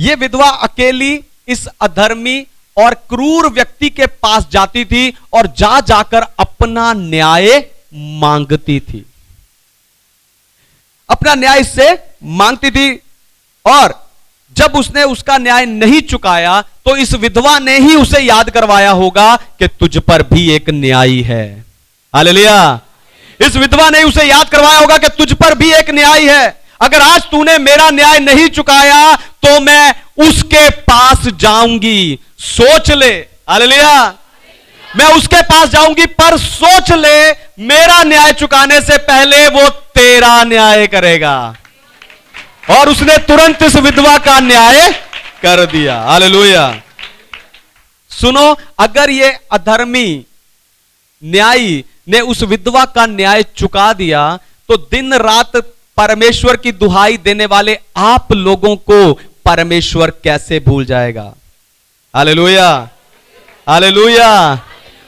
ये विधवा अकेली इस अधर्मी और क्रूर व्यक्ति के पास जाती थी और जा जाकर अपना न्याय मांगती थी, अपना न्याय इससे मांगती थी। और जब उसने उसका न्याय नहीं चुकाया तो इस विधवा ने ही उसे याद करवाया होगा कि तुझ पर भी एक न्यायी है। हालेलुया। इस विधवा ने उसे याद करवाया होगा कि तुझ पर भी एक न्यायी है। अगर आज तूने मेरा न्याय नहीं चुकाया तो मैं उसके पास जाऊंगी। सोच ले, हालेलुया, मैं उसके पास जाऊंगी, पर सोच ले मेरा न्याय चुकाने से पहले वो तेरा न्याय करेगा। और उसने तुरंत इस विधवा का न्याय कर दिया। हालेलुया। सुनो, अगर ये अधर्मी न्यायी ने उस विधवा का न्याय चुका दिया तो दिन रात परमेश्वर की दुहाई देने वाले आप लोगों को परमेश्वर कैसे भूल जाएगा। Hallelujah, hallelujah.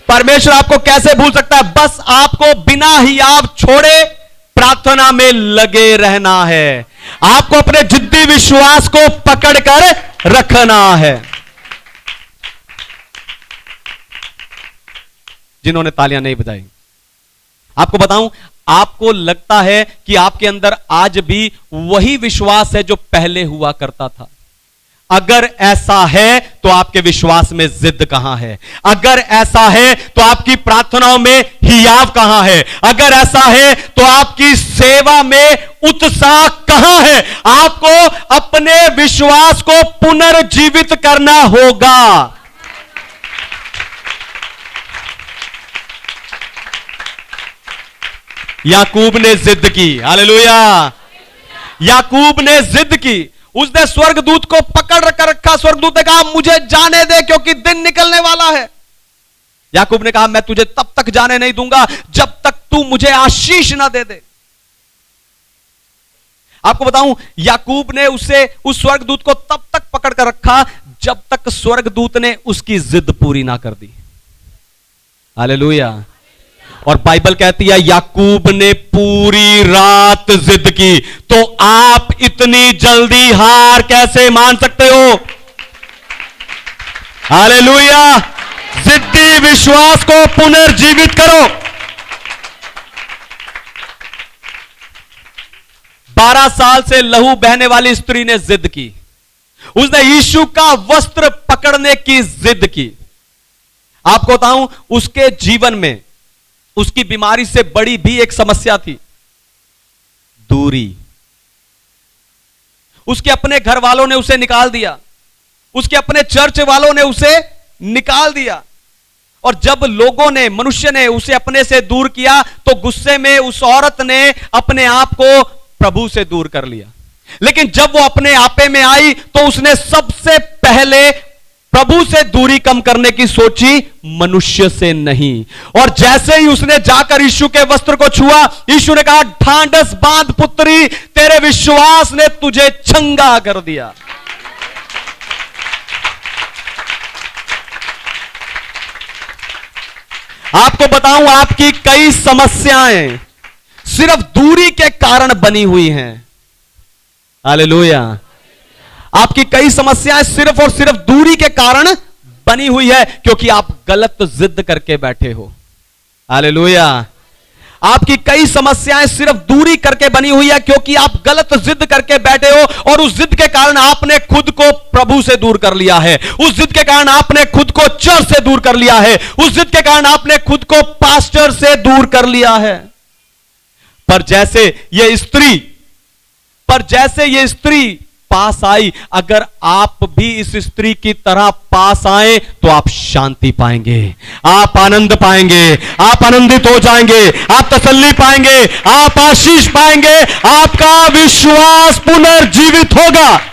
परमेश्वर आपको कैसे भूल सकता है। बस आपको बिना हियाव छोड़े प्रार्थना में लगे रहना है। आपको अपने जिद्दी विश्वास को पकड़कर रखना है। जिन्होंने तालियां नहीं बजाई, आपको बताऊं, आपको लगता है कि आपके अंदर आज भी वही विश्वास है जो पहले हुआ करता था। अगर ऐसा है तो आपके विश्वास में जिद कहां है। अगर ऐसा है तो आपकी प्रार्थनाओं में हियाव कहां है। अगर ऐसा है तो आपकी सेवा में उत्साह कहां है। आपको अपने विश्वास को पुनर्जीवित करना होगा। याकूब ने जिद की। हालेलुया। याकूब ने जिद की। उसने स्वर्गदूत को पकड़ कर रखा। स्वर्गदूत ने कहा मुझे जाने दे क्योंकि दिन निकलने वाला है। याकूब ने कहा मैं तुझे तब तक जाने नहीं दूंगा जब तक तू मुझे आशीष ना दे दे। आपको बताऊं, याकूब ने उसे उस स्वर्गदूत को तब तक पकड़ कर रखा जब तक स्वर्गदूत ने उसकी जिद पूरी ना कर दी। हालेलुया। और बाइबल कहती है याकूब ने पूरी रात जिद की। तो आप इतनी जल्दी हार कैसे मान सकते हो। हालेलुया। जिद्दी विश्वास को पुनर्जीवित करो। 12 साल से लहू बहने वाली स्त्री ने जिद की। उसने यीशु का वस्त्र पकड़ने की जिद की। आपको बताऊं, उसके जीवन में उसकी बीमारी से बड़ी भी एक समस्या थी, दूरी। उसके अपने घर वालों ने उसे निकाल दिया। उसके अपने चर्च वालों ने उसे निकाल दिया। और जब लोगों ने, मनुष्य ने उसे अपने से दूर किया तो गुस्से में उस औरत ने अपने आप को प्रभु से दूर कर लिया। लेकिन जब वो अपने आपे में आई तो उसने सबसे पहले प्रभु से दूरी कम करने की सोची, मनुष्य से नहीं। और जैसे ही उसने जाकर यीशु के वस्त्र को छुआ, यीशु ने कहा ढांढस बांध पुत्री, तेरे विश्वास ने तुझे चंगा कर दिया। आपको बताऊं, आपकी कई समस्याएं सिर्फ दूरी के कारण बनी हुई हैं। हालेलुया। आपकी कई समस्याएं सिर्फ और सिर्फ दूरी के कारण बनी हुई है क्योंकि आप गलत जिद करके बैठे हो। हालेलुया। आपकी कई समस्याएं सिर्फ दूरी करके बनी हुई है क्योंकि आप गलत जिद करके बैठे हो। और उस जिद के कारण आपने खुद को प्रभु से दूर कर लिया है। उस जिद के कारण आपने खुद को चर्च से दूर कर लिया है। उस जिद के कारण आपने खुद को पास्टर से दूर कर लिया है। पर जैसे ये स्त्री पास आई, अगर आप भी इस स्त्री की तरह पास आए तो आप शांति पाएंगे, आप आनंद पाएंगे, आप आनंदित हो जाएंगे, आप तसल्ली पाएंगे, आप आशीष पाएंगे, आपका विश्वास पुनर्जीवित होगा।